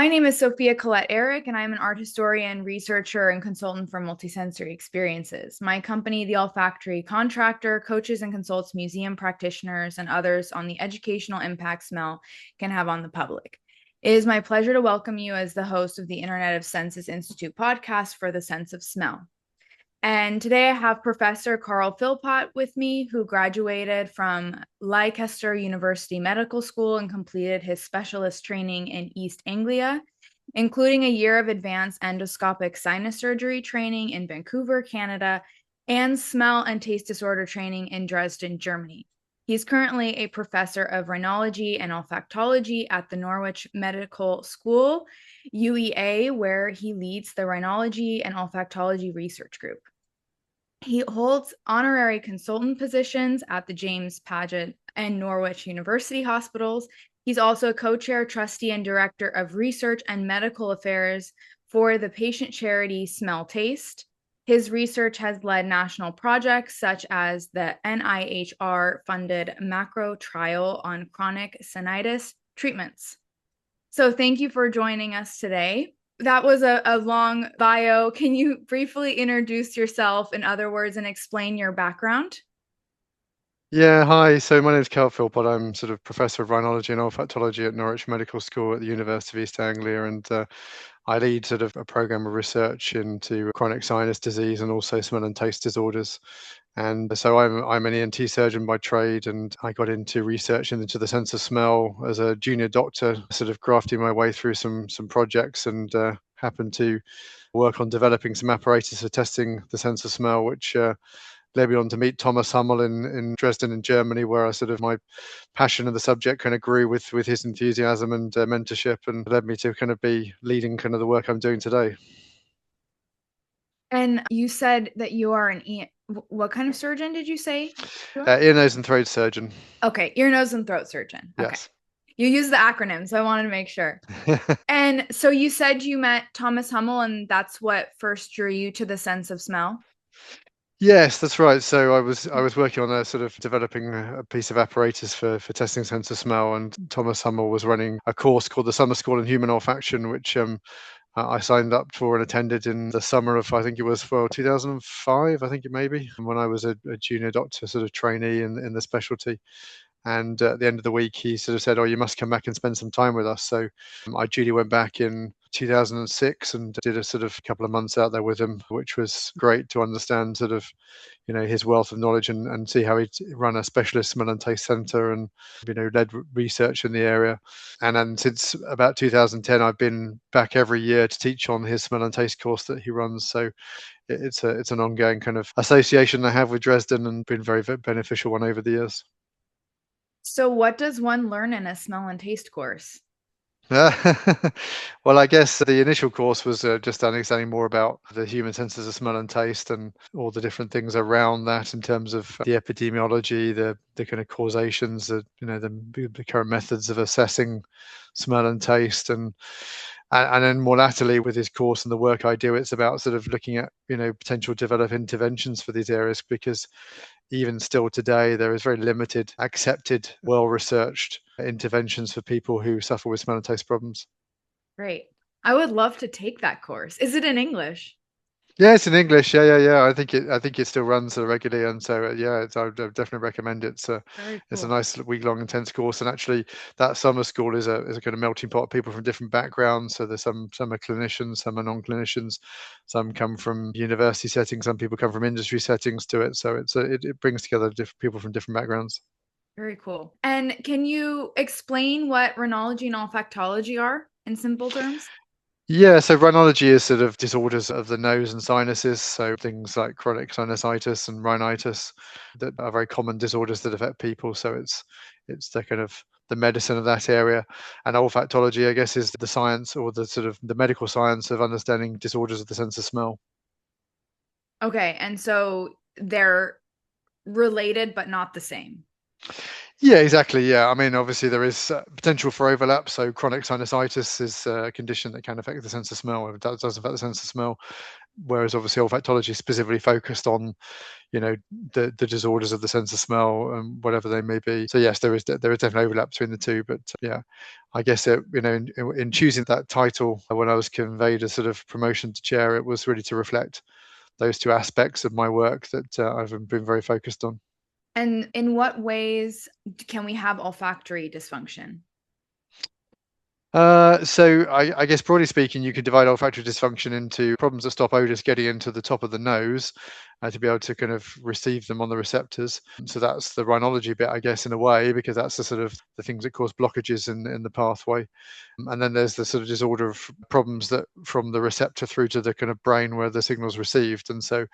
My name is Sofia Ehrich, and I'm an art historian, researcher, and consultant for multisensory experiences. My company, the Olfactory Contractor, coaches and consults museum practitioners and others on the educational impact smell can have on the public. It is my pleasure to welcome you as the host of the Internet of Senses Institute podcast for the Sense of Smell. And today I have Professor Carl Philpott with me, who graduated from Leicester University Medical School and completed his specialist training in East Anglia, including a year of advanced endoscopic sinus surgery training in Vancouver, Canada, and smell and taste disorder training in Dresden, Germany. He's currently a professor of rhinology and olfactology at the Norwich Medical School, UEA, where he leads the rhinology and olfactology research group. He holds honorary consultant positions at the James Paget and Norwich University hospitals. He's also a co-chair, trustee, and director of research and medical affairs for the patient charity Smell Taste. His research has led national projects such as the NIHR-funded macro trial on chronic sinusitis treatments. So thank you for joining us today. That was a long bio. Can you briefly introduce yourself, in other words, and explain your background? Yeah, hi. So my name is Carl Philpott. I'm sort of professor of rhinology and olfactology at Norwich Medical School at the University of East Anglia, and I lead sort of a program of research into chronic sinus disease and also smell and taste disorders. And so I'm an ENT surgeon by trade, and I got into research into the sense of smell as a junior doctor, sort of grafting my way through some projects, and happened to work on developing some apparatus for testing the sense of smell, which led me on to meet Thomas Hummel in Dresden in Germany, where I sort of my passion of the subject kind of grew with his enthusiasm and mentorship, and led me to kind of be leading kind of the work I'm doing today. And you said that you are an ear. What kind of surgeon did you say? Ear, nose, and throat surgeon. Okay, ear, nose, and throat surgeon. Okay. Yes. You use the acronym, so I wanted to make sure. And so you said you met Thomas Hummel, and that's what first drew you to the sense of smell? Yes, that's right. So I was working on a sort of developing a piece of apparatus for testing sense of smell, and Thomas Hummel was running a course called the Summer School in Human Olfaction, which I signed up for and attended in the summer of, I think it was for 2005, I think it may be, when I was a junior doctor sort of trainee in the specialty. And at the end of the week, he sort of said, "Oh, you must come back and spend some time with us." So I duly went back in 2006 and did a sort of couple of months out there with him, which was great to understand sort of, his wealth of knowledge, and see how he'd run a specialist smell and taste center, and led research in the area. And then since about 2010, I've been back every year to teach on his smell and taste course that he runs. So it's an ongoing kind of association I have with Dresden, and been very beneficial one over the years. So what does one learn in a smell and taste course? Well, I guess the initial course was just understanding more about the human senses of smell and taste, and all the different things around that in terms of the epidemiology, the kind of causations, the current methods of assessing smell and taste, and then more latterly with his course and the work I do, it's about sort of looking at potential develop interventions for these areas, because even still today, there is very limited, accepted, well-researched interventions for people who suffer with smell and taste problems. Great. I would love to take that course. Is it in English? Yeah, it's in English. Yeah. I think it still runs regularly, and so I would definitely recommend it. Very It's a cool. nice week-long intense course, and actually, that summer school is a kind of melting pot of people from different backgrounds. So there's some are clinicians, some are non-clinicians, some come from university settings, some people come from industry settings to it. So it brings together different people from different backgrounds. Very cool. And can you explain what rhinology and olfactology are in simple terms? Yeah, so rhinology is sort of disorders of the nose and sinuses, so things like chronic sinusitis and rhinitis that are very common disorders that affect people. So it's the kind of the medicine of that area. And olfactology, I guess, is the science, or the sort of the medical science of understanding disorders of the sense of smell. Okay, and so they're related but not the same. Yeah, exactly. Yeah, I mean, obviously there is potential for overlap. So chronic sinusitis is a condition that can affect the sense of smell. It does affect the sense of smell. whereas obviously olfactology is specifically focused on, the disorders of the sense of smell and whatever they may be. So yes, there is definitely overlap between the two. But yeah, I guess in choosing that title, when I was conveyed a sort of promotion to chair, it was really to reflect those two aspects of my work that I've been very focused on. And in what ways can we have olfactory dysfunction? So I guess broadly speaking, you could divide olfactory dysfunction into problems that stop odors getting into the top of the nose, to be able to kind of receive them on the receptors. So that's the rhinology bit, I guess, in a way, because that's the sort of the things that cause blockages in the pathway. And then there's the sort of disorder of problems that from the receptor through to the kind of brain where the signal's received. And so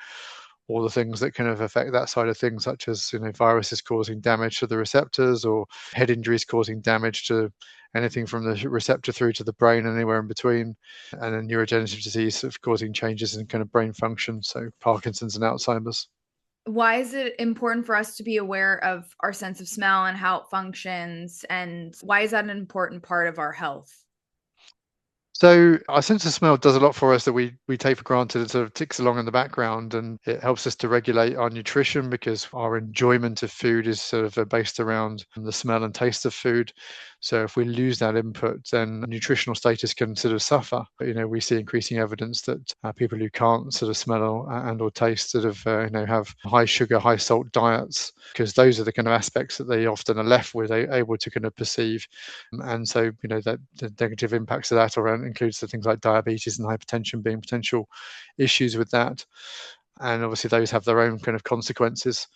all the things that kind of affect that side of things, such as viruses causing damage to the receptors, or head injuries causing damage to anything from the receptor through to the brain and anywhere in between, and then neurodegenerative disease of causing changes in kind of brain function, so Parkinson's and Alzheimer's. Why is it important for us to be aware of our sense of smell and how it functions? And why is that an important part of our health? So our sense of smell does a lot for us that we take for granted. It sort of ticks along in the background, and it helps us to regulate our nutrition because our enjoyment of food is sort of based around the smell and taste of food. So if we lose that input, then nutritional status can sort of suffer. We see increasing evidence that people who can't sort of smell and or taste sort of have high sugar, high salt diets, because those are the kind of aspects that they often are left with, able to kind of perceive. And so, that the negative impacts of that around includes the things like diabetes and hypertension being potential issues with that. And obviously, those have their own kind of consequences.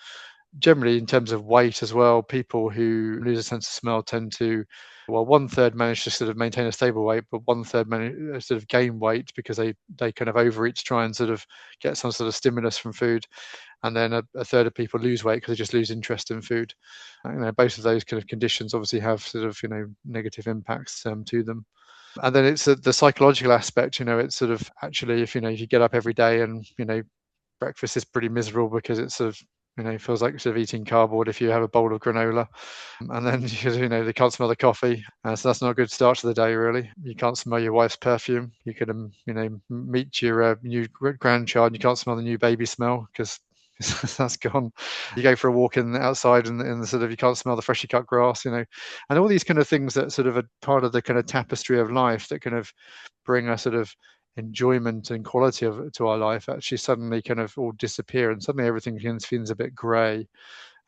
Generally, in terms of weight as well, people who lose a sense of smell tend to, well, one third manage to sort of maintain a stable weight, but one third manage sort of gain weight because they kind of overeat to try and sort of get some sort of stimulus from food. And then a third of people lose weight because they just lose interest in food. Both of those kind of conditions obviously have sort of negative impacts to them. And then it's the psychological aspect. It's sort of actually if you get up every day and breakfast is pretty miserable because it's sort of feels like sort of eating cardboard if you have a bowl of granola, and then they can't smell the coffee, so that's not a good start to the day. Really, you can't smell your wife's perfume. You could meet your new grandchild and you can't smell the new baby smell because that's gone. You go for a walk outside and the sort of you can't smell the freshly cut grass, and all these kind of things that sort of are part of the kind of tapestry of life that kind of bring a sort of enjoyment and quality to our life actually suddenly kind of all disappear, and suddenly everything feels a bit grey,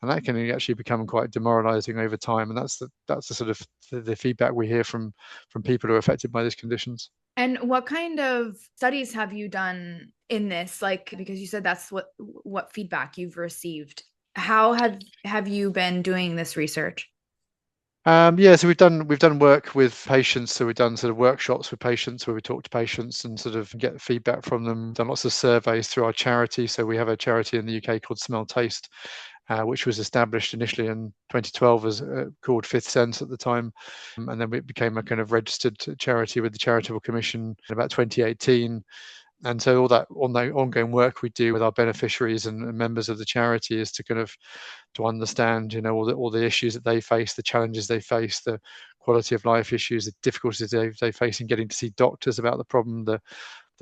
and that can actually become quite demoralizing over time. And that's the sort of the feedback we hear from people who are affected by these conditions. And what kind of studies have you done in this? Like, because you said that's what feedback you've received. How have you been doing this research? Yeah, so we've done work with patients. So we've done sort of workshops with patients where we talk to patients and sort of get feedback from them. Done lots of surveys through our charity. So we have a charity in the UK called Smell Taste, which was established initially in 2012 as called Fifth Sense at the time, and then it became a kind of registered charity with the Charitable Commission in about 2018. And so all that ongoing work we do with our beneficiaries and members of the charity is to kind of to understand, all the issues that they face, the challenges they face, the quality of life issues, the difficulties they face in getting to see doctors about the problem, the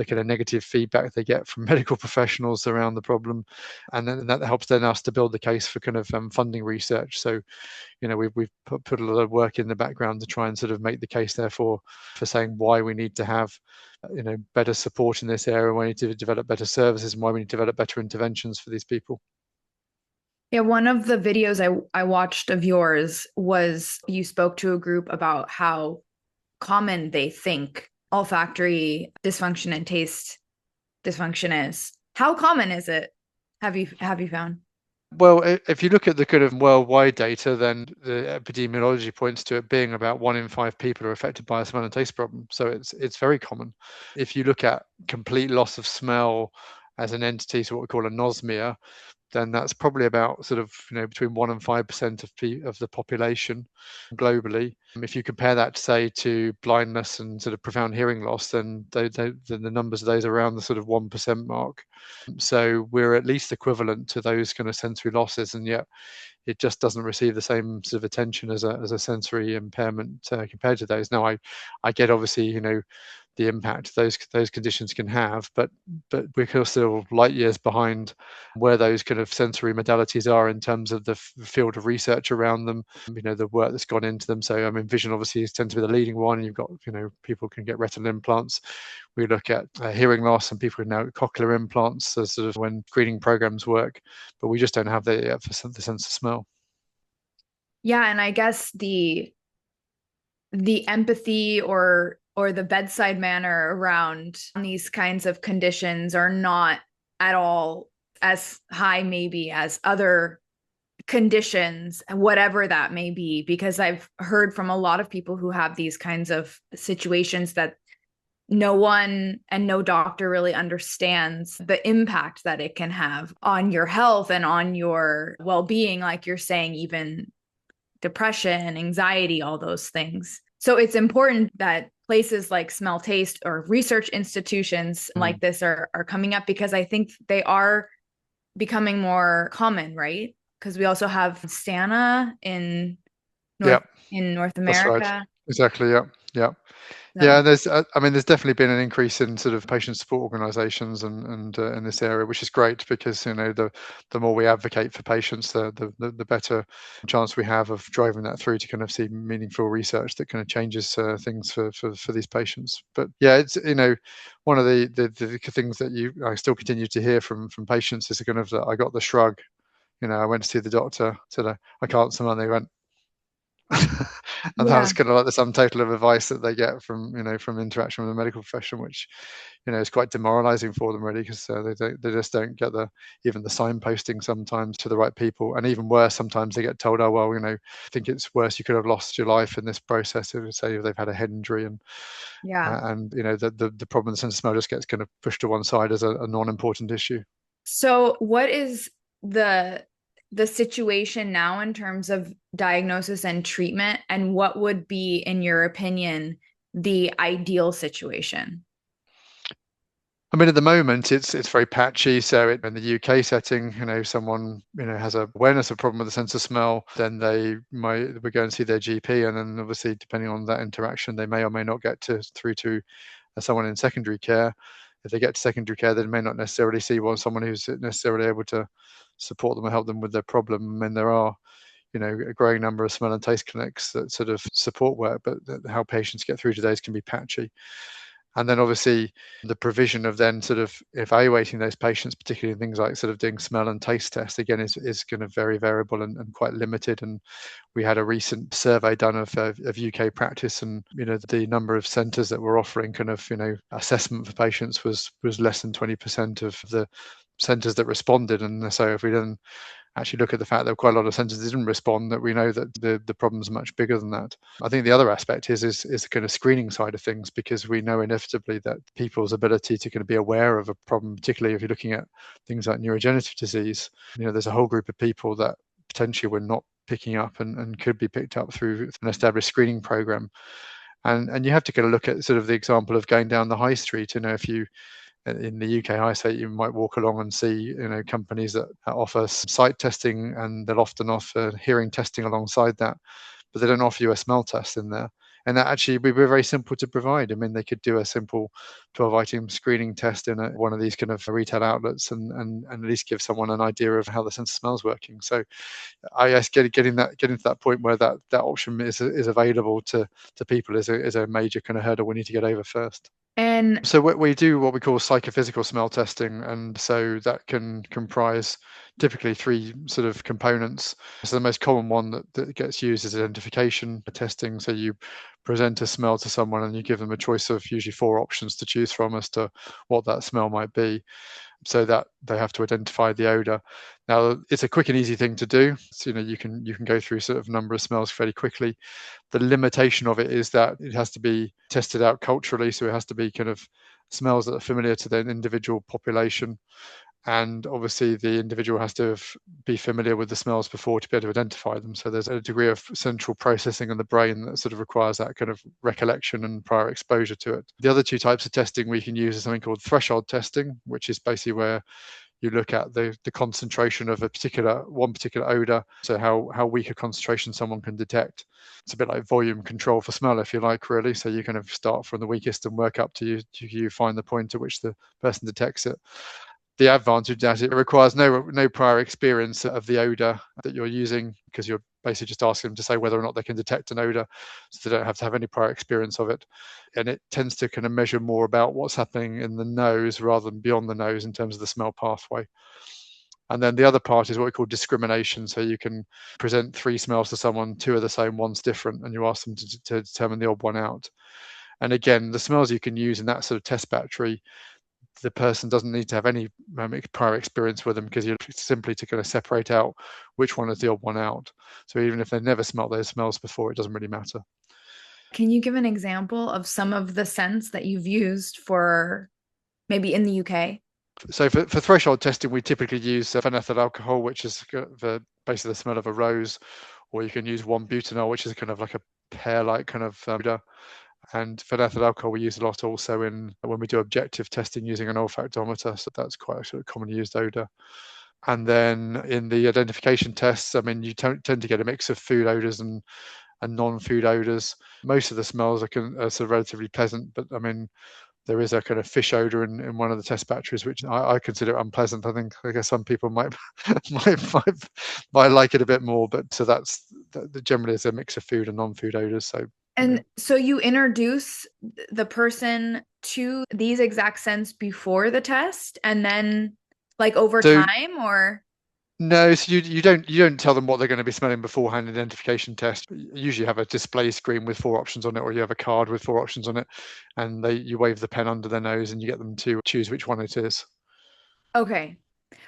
kind of negative feedback they get from medical professionals around the problem, and then that helps then us to build the case for kind of funding research. So we've put a lot of work in the background to try and sort of make the case therefore for saying why we need to have better support in this area, why we need to develop better services, and why we need to develop better interventions for these people. Yeah, one of the videos I watched of yours was you spoke to a group about how common they think olfactory dysfunction and taste dysfunction is. How common is it? Have you found? Well, if you look at the kind of worldwide data, then the epidemiology points to it being about 1 in 5 people are affected by a smell and taste problem. So it's very common. If you look at complete loss of smell as an entity, so what we call anosmia, then that's probably about sort of between 1 and 5% of the population globally. If you compare that, say, to blindness and sort of profound hearing loss, then the numbers of those are around the sort of 1% mark. So we're at least equivalent to those kind of sensory losses, and yet it just doesn't receive the same sort of attention as a sensory impairment compared to those. Now, I get obviously the impact those conditions can have, but we're still light years behind where those kind of sensory modalities are in terms of the field of research around them, the work that's gone into them. So I mean, vision obviously tends to be the leading one. You've got, people can get retinal implants. We look at hearing loss, and people can now get cochlear implants as sort of when screening programs work, but we just don't have the sense of smell. Yeah, and I guess the empathy or the bedside manner around these kinds of conditions are not at all as high maybe as other conditions, whatever that may be, because I've heard from a lot of people who have these kinds of situations that no one and no doctor really understands the impact that it can have on your health and on your well-being, like you're saying, even depression, anxiety, all those things. So it's important that places like Smell Taste or research institutions like this are coming up, because I think they are becoming more common, right? Because we also have Stana in North Yeah, North that's right. America. Exactly. Yeah. Yeah. So Yeah, there's definitely been an increase in sort of patient support organisations and in this area, which is great, because the more we advocate for patients, the better chance we have of driving that through to kind of see meaningful research that kind of changes things for these patients. But yeah, it's one of the things that I still continue to hear from patients is kind of that I got the shrug. I went to see the doctor, said I can't smell, and they went. And yeah, that's kind of like the sum total of advice that they get from from interaction with the medical profession, which is quite demoralizing for them, really, because they just don't get even the signposting sometimes to the right people. And even worse, sometimes they get told, oh well, I think it's worse, you could have lost your life in this process, if say if they've had a head injury, yeah. and the problem of the sense of smell just gets kind of pushed to one side as a non-important issue. So what is the the situation now in terms of diagnosis and treatment, and what would be, in your opinion, the ideal situation? I mean, at the moment, it's very patchy. So in the UK setting, someone has a awareness of problem with the sense of smell, then we go and see their GP, and then obviously depending on that interaction, they may or may not get through to someone in secondary care. If they get to secondary care, they may not necessarily see someone who's necessarily able to support them or help them with their problem. And there are a growing number of smell and taste clinics that sort of support work, but how patients get through to those can be patchy. And then obviously the provision of then sort of evaluating those patients, particularly in things like sort of doing smell and taste tests, again, is kind of very variable and quite limited. And we had a recent survey done of UK practice, and the number of centres that were offering kind of assessment for patients was less than 20% of the centres that responded. And so if we then actually look at the fact that quite a lot of centres didn't respond, that we know that the problem's much bigger than that. I think the other aspect is the kind of screening side of things, because we know inevitably that people's ability to kind of be aware of a problem, particularly if you're looking at things like neurodegenerative disease, there's a whole group of people that potentially we're not picking up and could be picked up through an established screening program. And you have to kind of look at sort of the example of going down the high street. If you in the UK high street, you might walk along and see companies that offer sight testing, and they'll often offer hearing testing alongside that, but they don't offer you a smell test in there. And that actually would be very simple to provide. I mean, they could do a simple 12-item screening test in one of these kind of retail outlets, and at least give someone an idea of how the sense of smell is working. So I guess getting to that point where that option is available to people is a major kind of hurdle we need to get over first. And So we do what we call psychophysical smell testing, and so that can comprise typically three sort of components. So the most common one that gets used is identification testing. So you present a smell to someone, and you give them a choice of usually four options to choose from as to what that smell might be, so that they have to identify the odor. Now, it's a quick and easy thing to do. So, you can go through sort of a number of smells fairly quickly. The limitation of it is that it has to be tested out culturally, so it has to be kind of smells that are familiar to the individual population, and obviously the individual has to be familiar with the smells before to be able to identify them. So there's a degree of central processing in the brain that sort of requires that kind of recollection and prior exposure to it. The other two types of testing we can use is something called threshold testing, which is basically where you look at the concentration of one particular odor, so how weak a concentration someone can detect. It's a bit like volume control for smell, if you like, really. So you kind of start from the weakest and work up to you find the point at which the person detects it. The advantage that it requires no prior experience of the odor that you're using, because you're basically just asking them to say whether or not they can detect an odor, so they don't have to have any prior experience of it. And it tends to kind of measure more about what's happening in the nose rather than beyond the nose in terms of the smell pathway. And then the other part is what we call discrimination. So you can present 3 smells to someone, 2 are the same, one's different, and you ask them to determine the odd one out. And again, the smells you can use in that sort of test battery, the person doesn't need to have any prior experience with them, because you're simply to kind of separate out which one is the odd one out. So even if they've never smelled those smells before, it doesn't really matter. Can you give an example of some of the scents that you've used for maybe in the UK? So for threshold testing, we typically use phenethyl alcohol, which is basically the smell of a rose, or you can use 1-butanol, which is kind of like a pear-like kind of odor. And phenethyl alcohol we use a lot also when we do objective testing using an olfactometer, so that's quite a sort of commonly used odor. And then in the identification tests, I mean, you tend to get a mix of food odors and non-food odors. Most of the smells are sort of relatively pleasant, but I mean, there is a kind of fish odor in one of the test batteries, which I consider unpleasant. I guess some people might might like it a bit more, but so that's generally is a mix of food and non-food odors. So yeah. And so you introduce the person to these exact scents before the test and then like over So time or no, so you don't tell them what they're going to be smelling beforehand. Identification test. You usually have a display screen with 4 options on it, or you have a card with 4 options on it, and you wave the pen under their nose and you get them to choose which one it is. okay.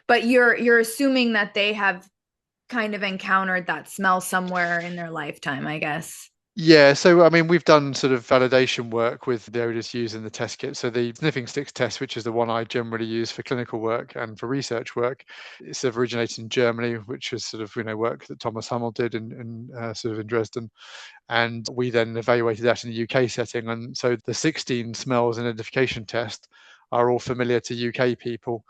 But you're assuming that they have kind of encountered that smell somewhere in their lifetime, I guess. Yeah, so I mean, we've done sort of validation work with the odors used in the test kit. So the sniffing sticks test, which is the one I generally use for clinical work and for research work, it's originated in Germany, which is sort of work that Thomas Hummel did in sort of in Dresden, and we then evaluated that in the UK setting. And so the 16 smells and identification test are all familiar to UK people,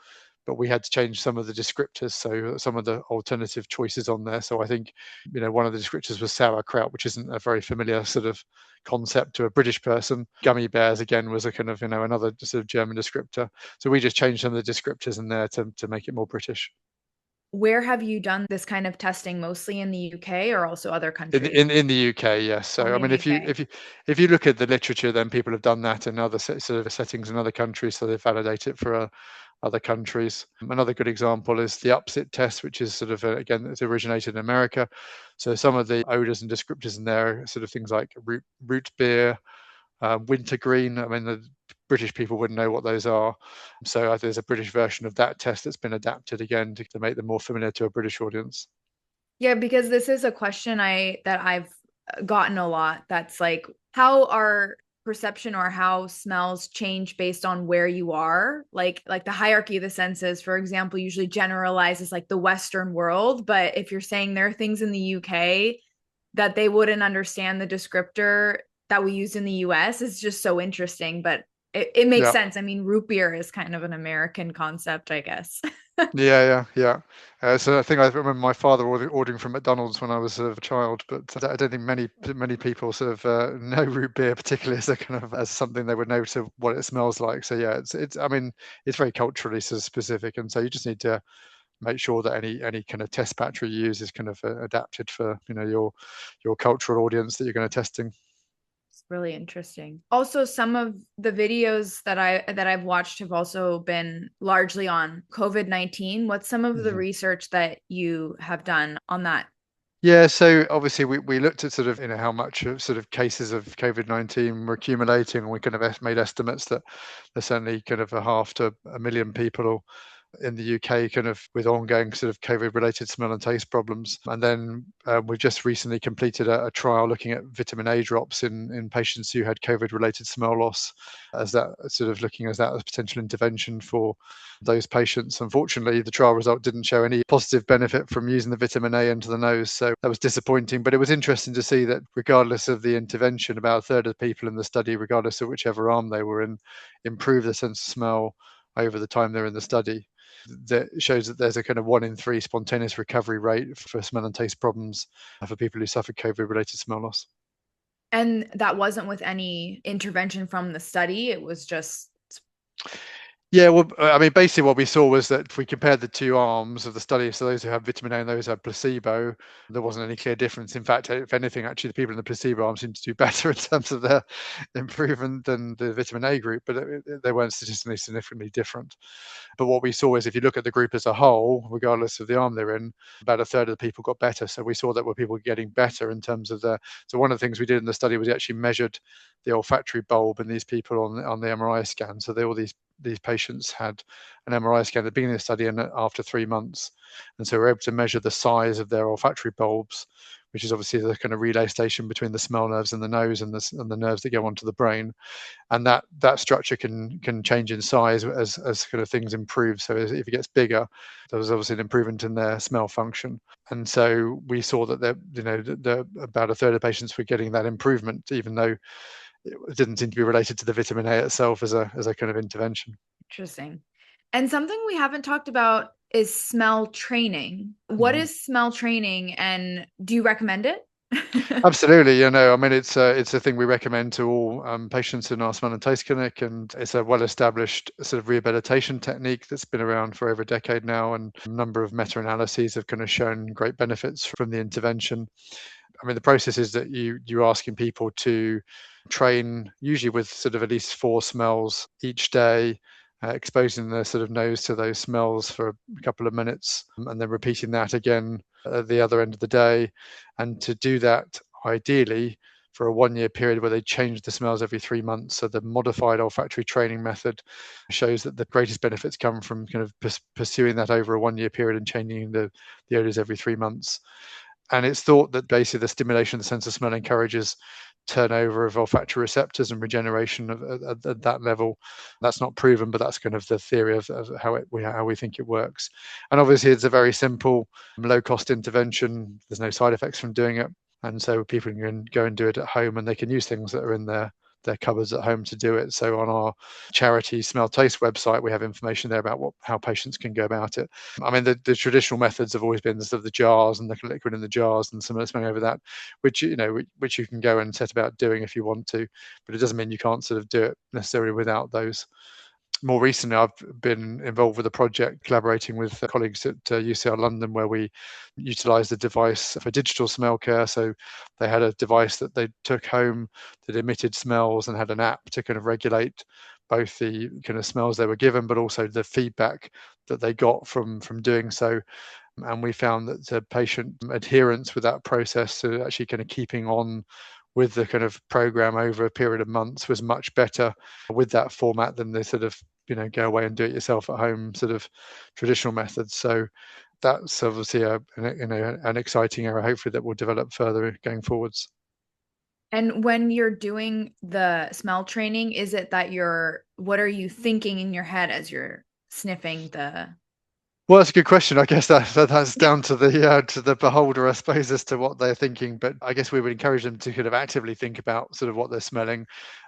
but we had to change some of the descriptors, so some of the alternative choices on there. So I think, one of the descriptors was sauerkraut, which isn't a very familiar sort of concept to a British person. Gummy bears, again, was a kind of, another sort of German descriptor. So we just changed some of the descriptors in there to make it more British. Where have you done this kind of testing, mostly in the UK or also other In, countries? in in the UK, yes. So I Only in mean, the if you UK. if you if you look at the literature, then people have done that in other sort of settings in other countries, so they validate it for other countries. Another good example is the upsit test, which is sort of again, it's originated in America. So some of the odors and descriptors in there are sort of things like root beer, wintergreen. I mean, the British people wouldn't know what those are. So there's a British version of that test that's been adapted again to make them more familiar to a British audience. Yeah, because this is a question I've gotten a lot. That's like, how are perception or how smells change based on where you are? Like the hierarchy of the senses, for example, usually generalizes like the Western world. But if you're saying there are things in the UK that they wouldn't understand the descriptor that we use in the US, is just so interesting. But it makes Yeah. sense. I mean, root beer is kind of an American concept, I guess. Yeah. So I think I remember my father ordering from McDonald's when I was sort of a child, but I don't think many people sort of know root beer particularly as a kind of as something they would know to what it smells like. So yeah, it's I mean, it's very culturally sort of specific, and so you just need to make sure that any kind of test battery you use is kind of adapted for your cultural audience that you're going to testing. It's really interesting. Also, some of the videos that I've watched have also been largely on COVID-19. What's some of the Mhm. research that you have done on that? Yeah, so obviously we looked at sort of how much sort of cases of COVID-19 were accumulating, and we kind of made estimates that there's certainly kind of a half to a million people in the UK kind of with ongoing sort of COVID-related smell and taste problems. And then we've just recently completed a trial looking at vitamin A drops in patients who had COVID-related smell loss, as that sort of looking as that as potential intervention for those patients. Unfortunately, the trial result didn't show any positive benefit from using the vitamin A into the nose, so that was disappointing. But it was interesting to see that regardless of the intervention, about a third of the people in the study, regardless of whichever arm they were in, improved their sense of smell over the time they're in the study. that shows that there's a kind of 1 in 3 spontaneous recovery rate for smell and taste problems for people who suffer COVID-related smell loss. And that wasn't with any intervention from the study. It was just Yeah, well, I mean, basically what we saw was that if we compared the two arms of the study, so those who had vitamin A and those who had placebo, there wasn't any clear difference. In fact, if anything, actually, the people in the placebo arm seemed to do better in terms of their improvement than the vitamin A group, but they weren't statistically significantly different. But what we saw is if you look at the group as a whole, regardless of the arm they're in, about a third of the people got better. So we saw that were people getting better in terms of the. So one of the things we did in the study was we actually measured the olfactory bulb in these people on the MRI scan. So all these patients had an MRI scan at the beginning of the study and after 3 months, and so we're able to measure the size of their olfactory bulbs, which is obviously the kind of relay station between the smell nerves in the nose and the nerves that go onto the brain, and that structure can change in size as kind of things improve. So if it gets bigger, there was obviously an improvement in their smell function, and so we saw that the about a third of patients were getting that improvement, even though it didn't seem to be related to the vitamin A itself as a kind of intervention. interesting. And something we haven't talked about is smell training. What Mhm. is smell training and do you recommend it? Absolutely, I mean it's a thing we recommend to all patients in our smell and taste clinic, and it's a well-established sort of rehabilitation technique that's been around for over a decade now, and a number of meta-analyses have kind of shown great benefits from the intervention. I mean, the process is that you're asking people to train, usually with sort of at least 4 smells each day, exposing their sort of nose to those smells for a couple of minutes, and then repeating that again at the other end of the day. And to do that, ideally, for a 1-year period where they change the smells every 3 months. So the modified olfactory training method shows that the greatest benefits come from kind of pursuing that over a 1-year period and changing the odors every 3 months. And it's thought that basically the stimulation of the sense of smell encourages turnover of olfactory receptors and regeneration at that level. That's not proven, but that's kind of the theory of how we think it works. And obviously, it's a very simple, low-cost intervention. There's no side effects from doing it, and so people can go and do it at home, and they can use things that are in their cupboards at home to do it. So on our charity Smell Taste website, we have information there about how patients can go about it. I mean, the traditional methods have always been sort of the jars and the liquid in the jars and some of smelling over that, which which you can go and set about doing if you want to, but it doesn't mean you can't sort of do it necessarily without those. More recently, I've been involved with a project collaborating with colleagues at UCL London where we utilised the device for digital smell care. So they had a device that they took home that emitted smells and had an app to kind of regulate both the kind of smells they were given, but also the feedback that they got from doing so. And we found that the patient adherence with that process to actually kind of keeping on with the kind of program over a period of months was much better with that format than the sort of go away and do it yourself at home sort of traditional methods. So that's obviously an exciting area, hopefully, that will develop further going forwards. And when you're doing the smell training, is it that what are you thinking in your head as you're sniffing the Well, that's a good question. I guess that's down to the beholder, I suppose, as to what they're thinking. But I guess we would encourage them to kind of actively think about sort of what they're smelling.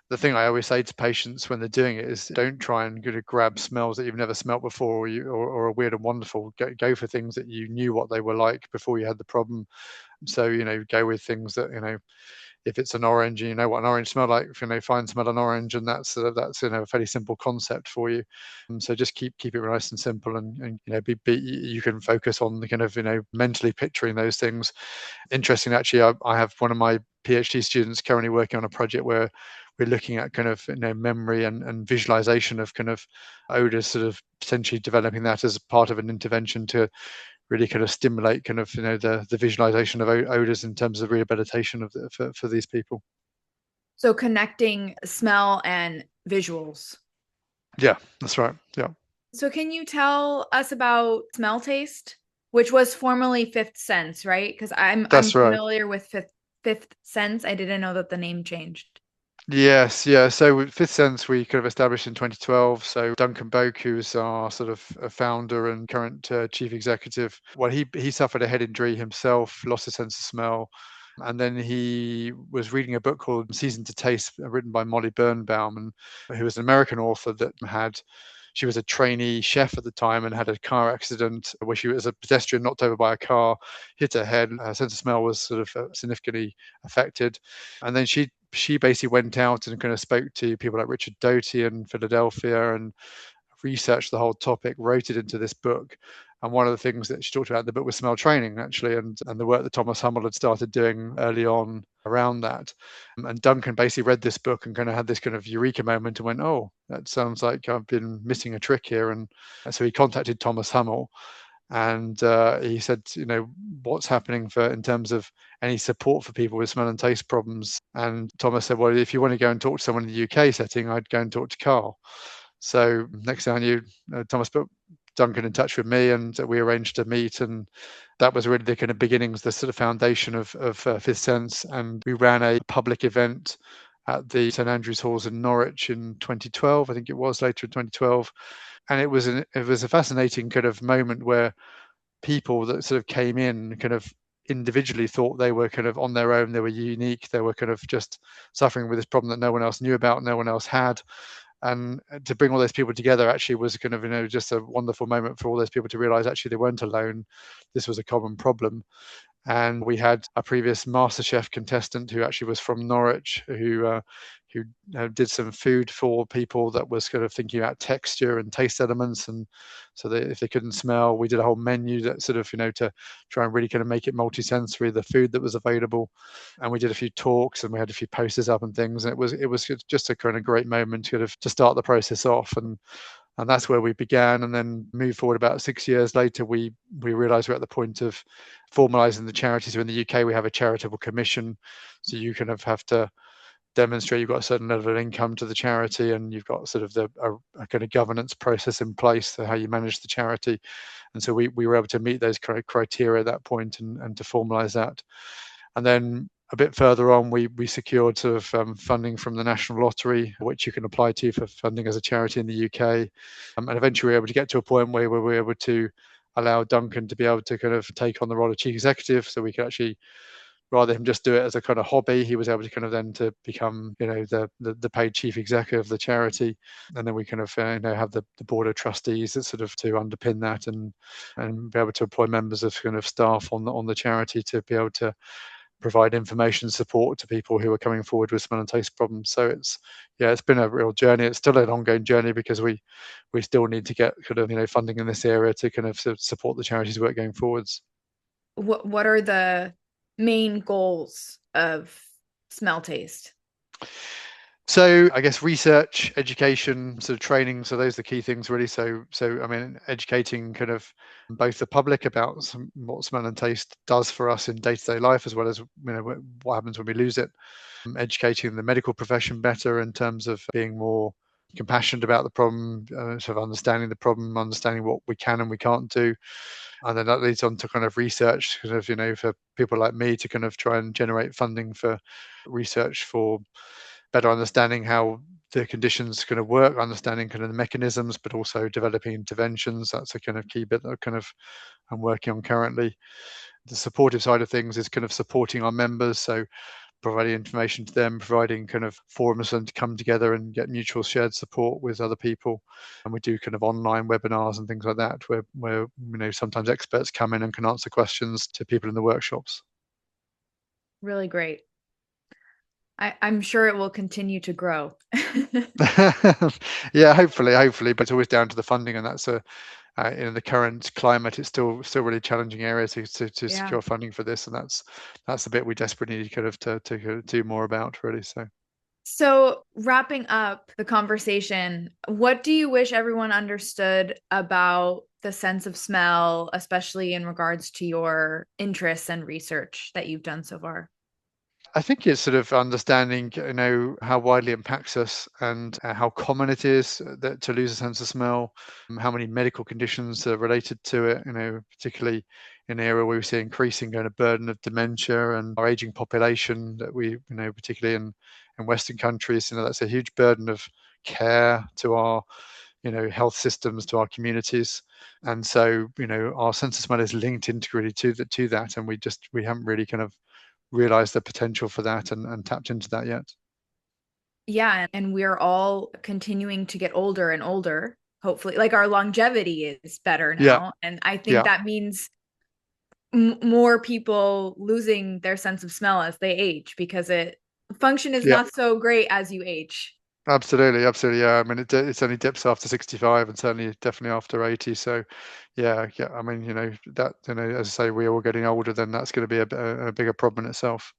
The thing I always say to patients when they're doing it is don't try and kind of grab smells that you've never smelt before or are weird and wonderful. Go for things that you knew what they were like before you had the problem. So, go with things that, if it's an orange and you know what an orange smell like, find smell an orange, and that's a fairly simple concept for you. So just keep it nice and simple, and you can focus on the kind of mentally picturing those things. Interesting, actually, I have one of my PhD students currently working on a project where we're looking at kind of memory and visualization of kind of odors, sort of potentially developing that as part of an intervention to really kind of stimulate kind of the visualization of odors in terms of rehabilitation for these people. so connecting smell and visuals? Yeah, that's right. Yeah, So can you tell us about smell taste, which was formerly Fifth Sense, right? Because I'm that's right. familiar with Fifth Sense. I didn't know that the name changed. Yes, yeah. So with Fifth Sense, we kind of established in 2012. So Duncan Boak, who's our sort of founder and current chief executive, well, he suffered a head injury himself, lost his sense of smell, and then he was reading a book called Season to Taste, written by Molly Birnbaum, and who was an American author that had she was a trainee chef at the time and had a car accident where she was a pedestrian knocked over by a car, hit her head. Her sense of smell was sort of significantly affected. And then she basically went out and kind of spoke to people like Richard Doty in Philadelphia and researched the whole topic, wrote it into this book. And one of the things that she talked about in the book was smell training, actually, and the work that Thomas Hummel had started doing early on around that. And Duncan basically read this book and kind of had this kind of eureka moment and went, oh, that sounds like I've been missing a trick here. And so he contacted Thomas Hummel and he said, what's happening in terms of any support for people with smell and taste problems? And Thomas said, well, if you want to go and talk to someone in the UK setting, I'd go and talk to Carl. So next thing I knew, Thomas put Duncan in touch with me, and we arranged to meet. And that was really the kind of beginnings, the sort of foundation of Fifth Sense. And we ran a public event at the St Andrews Halls in Norwich in 2012. I think it was later in 2012. And it was a fascinating kind of moment where people that sort of came in kind of individually thought they were kind of on their own, they were unique, they were kind of just suffering with this problem that no one else knew about, no one else had. And to bring all those people together actually was kind of just a wonderful moment for all those people to realize actually they weren't alone. This was a common problem. And we had a previous MasterChef contestant who actually was from Norwich, who did some food for people that was kind of thinking about texture and taste elements, and so that if they couldn't smell, we did a whole menu that sort of to try and really kind of make it multisensory, the food that was available. And we did a few talks and we had a few posters up and things, and it was just a kind of great moment to start the process off. And that's where we began, and then moved forward. About 6 years later, we realized we're at the point of formalizing the charity. So in the UK, we have a charitable commission, so you kind of have to demonstrate you've got a certain level of income to the charity, and you've got sort of a kind of governance process in place for how you manage the charity. And so we were able to meet those criteria at that point and to formalize that. And then a bit further on, we secured sort of funding from the National Lottery, which you can apply to for funding as a charity in the UK. And eventually we were able to get to a point where we were able to allow Duncan to be able to kind of take on the role of chief executive. So we could actually, rather than just do it as a kind of hobby, he was able to kind of then to become, the paid chief executive of the charity. And then we kind of, have the board of trustees that sort of to underpin that and be able to employ members of kind of staff on the charity to be able to provide information support to people who are coming forward with smell and taste problems. So it's been a real journey. It's still an ongoing journey because we still need to get kind of funding in this area to kind of support the charity's work going forwards. What are the main goals of Smell Taste? So I guess research, education, sort of training. So those are the key things really. So I mean, educating kind of both the public about what smell and taste does for us in day-to-day life, as well as what happens when we lose it. Educating the medical profession better in terms of being more compassionate about the problem, sort of understanding the problem, understanding what we can and we can't do. And then that leads on to kind of research, kind of, for people like me to kind of try and generate funding for research for better understanding how the conditions kind of work, understanding kind of the mechanisms, but also developing interventions. That's a kind of key bit that kind of I'm working on currently. The supportive side of things is kind of supporting our members. So providing information to them, providing kind of forums and to come together and get mutual shared support with other people. And we do kind of online webinars and things like that, where sometimes experts come in and can answer questions to people in the workshops. Really great. I'm sure it will continue to grow. Yeah, hopefully, but it's always down to the funding, and that's in the current climate, it's still really challenging area to Yeah. secure funding for this, and that's the bit we desperately need kind of to do more about, really. So, wrapping up the conversation, what do you wish everyone understood about the sense of smell, especially in regards to your interests and research that you've done so far? I think it's sort of understanding, how widely it impacts us and how common it is that to lose a sense of smell, how many medical conditions are related to it, particularly in an area where we see increasing kind of burden of dementia and our aging population that we, particularly in Western countries, that's a huge burden of care to our, health systems, to our communities. And so, our sense of smell is linked integrally to that. And we haven't really kind of realized the potential for that and tapped into that yet. Yeah, and we're all continuing to get older and older. hopefully, like our longevity is better Yeah, now. And I think yeah, that means more people losing their sense of smell as they age because it function is yeah. not so great as you age. Absolutely, absolutely. Yeah, I mean, it's only dips after 65, and certainly, definitely after 80. So, yeah, yeah. I mean, that as I say, we're all getting older. Then that's going to be a bigger problem in itself.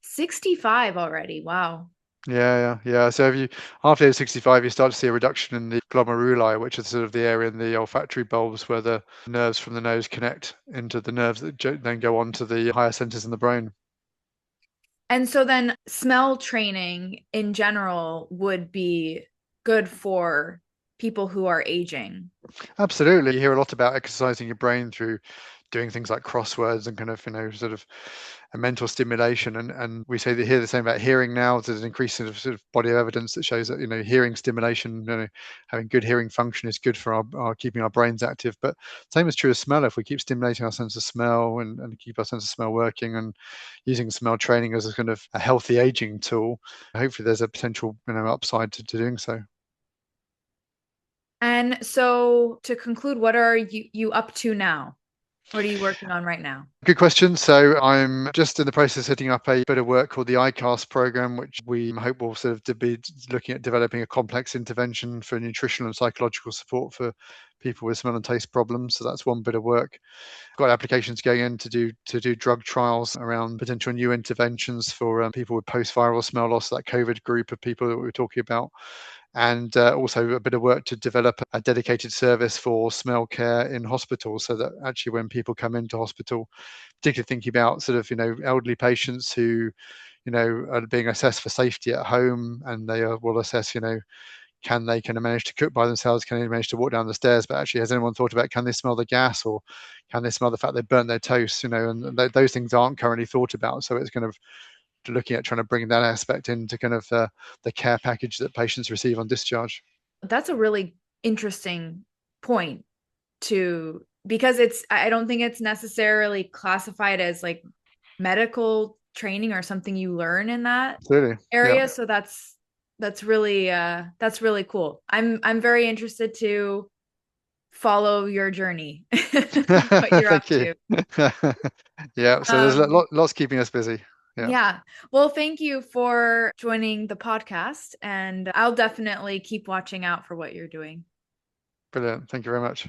65 already. Wow. Yeah, yeah, yeah. So if you after age 65, you start to see a reduction in the glomeruli, which is sort of the area in the olfactory bulbs where the nerves from the nose connect into the nerves that then go on to the higher centers in the brain. And so then smell training in general would be good for people who are aging. Absolutely. You hear a lot about exercising your brain through doing things like crosswords and kind of, sort of a mental stimulation. And we say that hear the same about hearing now. There's an increasing sort of body of evidence that shows that, hearing stimulation, having good hearing function is good for our keeping our brains active. But same is true of smell. If we keep stimulating our sense of smell and keep our sense of smell working and using smell training as a kind of a healthy aging tool, hopefully there's a potential, upside to doing so. And so to conclude, what are you up to now? What are you working on right now? Good question. So I'm just in the process of setting up a bit of work called the ICAST program, which we hope will sort of to be looking at developing a complex intervention for nutritional and psychological support for people with smell and taste problems. So that's one bit of work. Got applications going in to do drug trials around potential new interventions for people with post-viral smell loss, that COVID group of people that we were talking about, and also a bit of work to develop a dedicated service for smell care in hospitals, so that actually when people come into hospital, particularly thinking about sort of elderly patients who are being assessed for safety at home, and they will assess can they kind of manage to cook by themselves? Can they manage to walk down the stairs? But actually, has anyone thought about can they smell the gas, or can they smell the fact they burnt their toast? And those things aren't currently thought about. So it's kind of looking at trying to bring that aspect into kind of the care package that patients receive on discharge. That's a really interesting point to because I don't think it's necessarily classified as like medical training or something you learn in that Absolutely. Yeah. area. So that's really cool. I'm very interested to follow your journey, what you're up Thank you. to. Yeah. So there's Um, lots keeping us busy. Yeah. yeah. Well, thank you for joining the podcast, and I'll definitely keep watching out for what you're doing. Brilliant. Thank you very much.